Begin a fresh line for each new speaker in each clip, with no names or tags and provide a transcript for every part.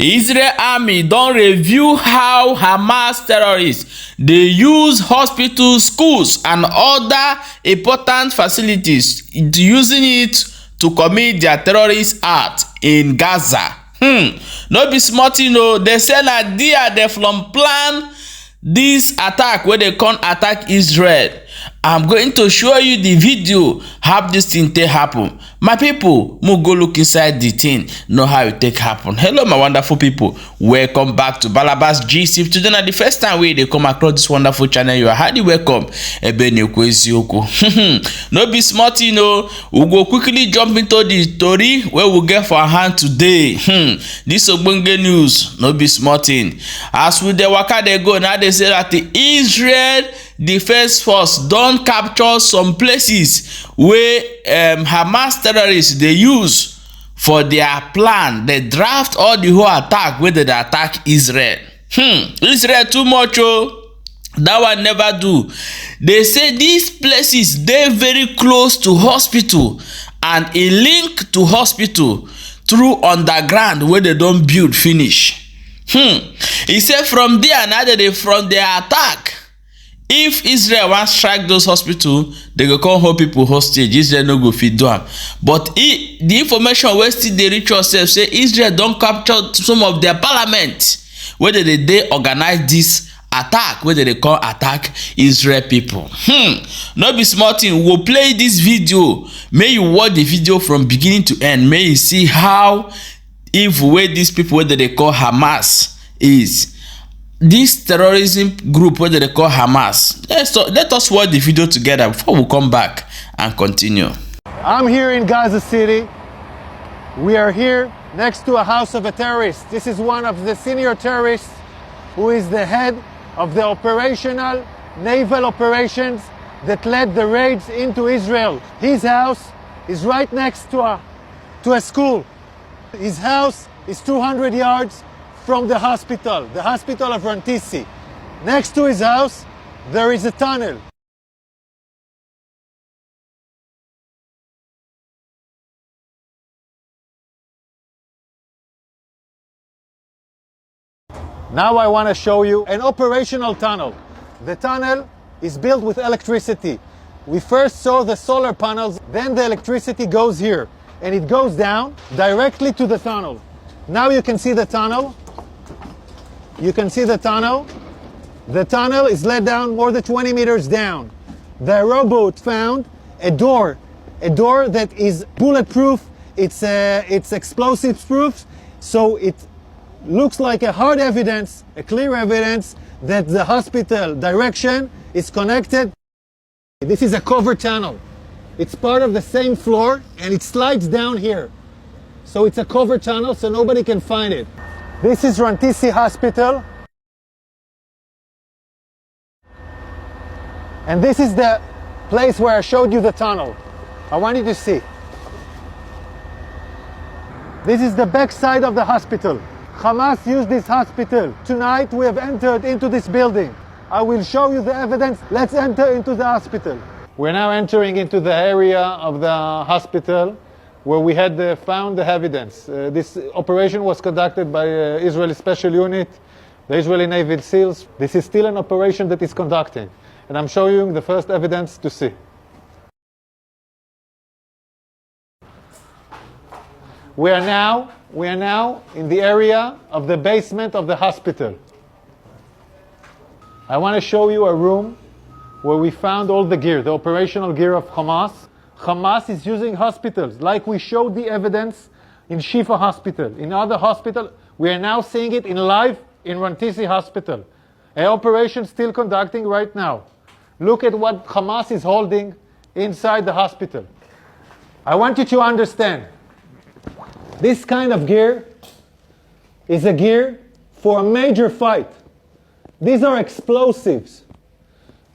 Israel army don review how Hamas terrorists dey use hospitals, schools and other important facilities using it to commit their terrorist act in Gaza. No be small thing o. They say na there dem from plan this attack wey dey come attack Israel. I'm going to show you the video how this thing take happen. My people, mo go look inside the thing, know how it take happen. Hello my wonderful people, welcome back to Balabas Gist. If today na the first time wey dey come across this wonderful channel, you are highly welcome. No be small thing o. We go quickly jump into the story wey we get for our hand today. This ogbonge news no be small thing. As we dey waka dey go, now they say that the Israel Defense Force don capture some places where Hamas terrorists dey use for their plan. They draft all the whole attack where they attack Israel. Israel too much oh. That one never do. They say these places dey very close to hospital and a link to hospital through underground where they don build finish. He said from there now that they from their attack. If Israel wan strike those hospitals, they go come hold people hostage. Israel no go fit do am. But the information wey still dey reach us say Israel don capture some of their parliament where they organize this attack, where they call attack Israel people. No be small thing. We will play this video. May you watch the video from beginning to end. May you see how evil way these people where they call Hamas is. This terrorism group what they call Hamas. Let us watch the video together before we come back and continue.
I'm here in Gaza City. We are here next to a house of a terrorist. This is one of the senior terrorists who is the head of the operational naval operations that led the raids into Israel. His house is right next to a school. His house is 200 yards from the hospital of Rantisi. Next to his house, there is a tunnel. Now I want to show you an operational tunnel. The tunnel is built with electricity. We first saw the solar panels, then the electricity goes here, and it goes down directly to the tunnel. Now you can see the tunnel. You can see the tunnel. The tunnel is let down more than 20 meters down. The robot found a door that is bulletproof. It's explosives proof. So it looks like a hard evidence, a clear evidence that the hospital direction is connected. This is a cover tunnel. It's part of the same floor and it slides down here. So it's a cover tunnel so nobody can find it. This is Rantisi Hospital. And this is the place where I showed you the tunnel. I want you to see. This is the back side of the hospital. Hamas used this hospital. Tonight we have entered into this building. I will show you the evidence. Let's enter into the hospital. We're now entering into the area of the hospital where we had found the evidence. This operation was conducted by Israeli Special Unit, the Israeli Naval SEALs. This is still an operation that is conducting, and I'm showing you the first evidence to see. We are now in the area of the basement of the hospital. I want to show you a room where we found all the gear, the operational gear of Hamas. Hamas is using hospitals, like we showed the evidence in Al-Shifa hospital. In other hospital, we are now seeing it in live in Rantisi hospital. An operation still conducting right now. Look at what Hamas is holding inside the hospital. I want you to understand, this kind of gear is a gear for a major fight. These are explosives.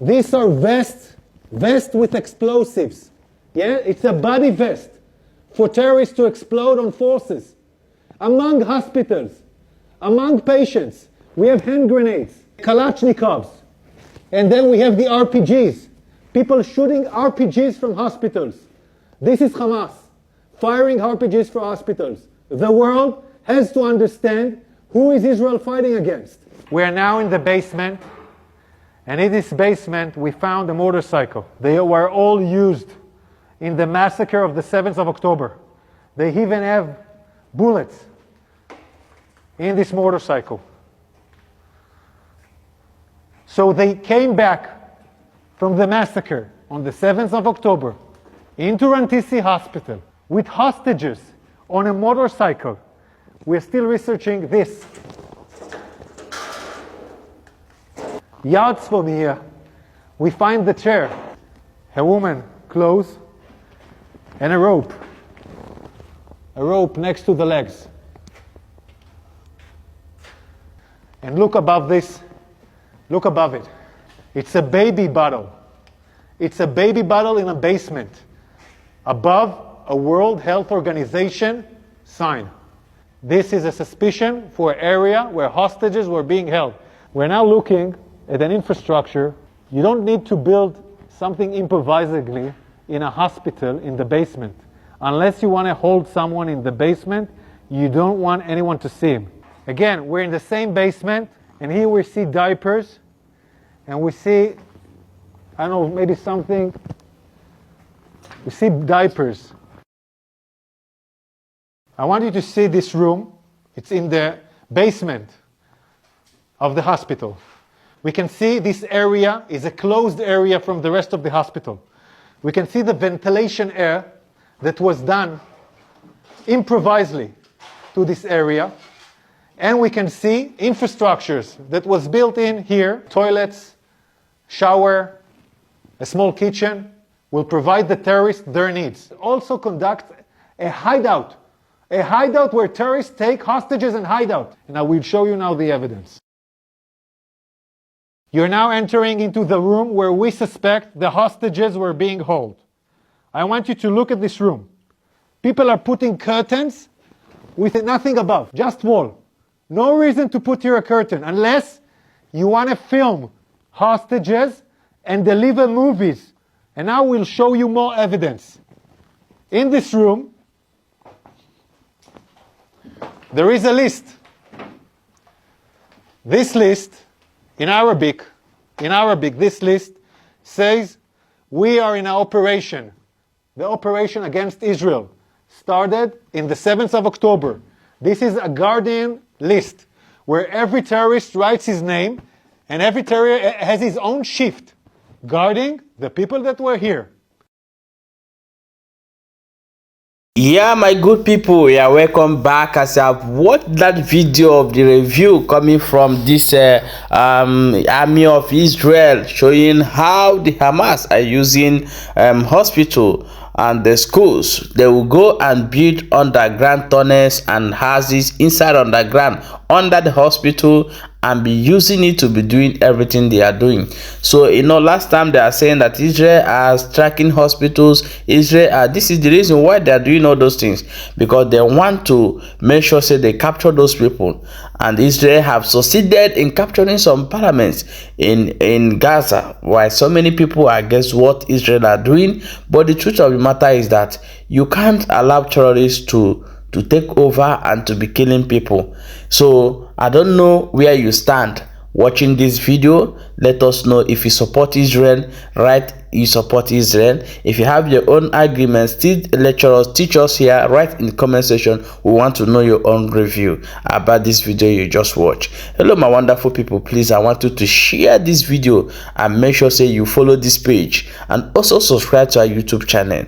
These are vests with explosives. Yeah, it's a body vest for terrorists to explode on forces. Among hospitals, among patients, we have hand grenades, Kalashnikovs, and then we have the RPGs. People shooting RPGs from hospitals. This is Hamas, firing RPGs for hospitals. The world has to understand Who is Israel fighting against? We are now in the basement, and in this basement we found a motorcycle. They were all used in the massacre of the 7th of October. They even have bullets in this motorcycle. So they came back from the massacre on the 7th of October into Rantisi Hospital with hostages on a motorcycle. We're still researching this. Yards from here, we find the chair, a woman, clothes, and a rope. A rope next to the legs. And look above this. Look above it. It's a baby bottle. It's a baby bottle in a basement. Above a World Health Organization sign. This is a suspicion for an area where hostages were being held. We're now looking at an infrastructure. You don't need to build something improvisedly in a hospital in the basement. Unless you want to hold someone in the basement, you don't want anyone to see him. Again, we're in the same basement, and here we see diapers, and we see, I don't know, maybe something. We see diapers. I want you to see this room. It's in the basement of the hospital. We can see this area is a closed area from the rest of the hospital. We can see the ventilation air that was done improvisedly to this area. And we can see infrastructures that was built in here. Toilets, shower, a small kitchen will provide the terrorists their needs. Also conduct a hideout where terrorists take hostages and hide out. And I will show you now the evidence. You're now entering into the room where we suspect the hostages were being held. I want you to look at this room. People are putting curtains with nothing above, just wall. No reason to put here a curtain unless you want to film hostages and deliver movies. And now we'll show you more evidence. In this room, there is a list. This list, in Arabic, this list says, we are in an operation. The operation against Israel started in the 7th of October. This is a Guardian list where every terrorist writes his name and every terrorist has his own shift guarding the people that were here.
Yeah, my good people, yeah, welcome back. As I've watched that video of the review coming from this army of Israel, showing how the Hamas are using hospital and the schools. They will go and build underground tunnels and houses inside underground under the hospital and be using it to be doing everything they are doing. So last time they are saying that Israel are striking hospitals. Israel this is the reason why they are doing all those things, because they want to make sure say they capture those people. And Israel have succeeded in capturing some parliaments in Gaza, while so many people are against what Israel are doing. But the truth of the matter is that you can't allow terrorists to take over and to be killing people. So I don't know where you stand watching this video. Let us know if you support Israel. Right, you support Israel. If you have your own arguments, still lecture us, teach us here. Write in the comment section. We want to know your own review about this video you just watched. Hello my wonderful people, please, I want you to share this video and make sure say you follow this page and also subscribe to our YouTube channel.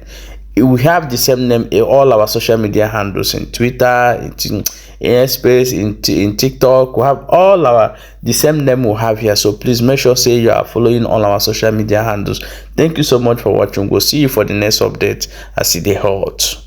We have the same name in all our social media handles, in Twitter, in Expősed, in TikTok. We have all the same name we have here. So please make sure say you are following all our social media handles. Thank you so much for watching. We'll see you for the next update. I see the hot.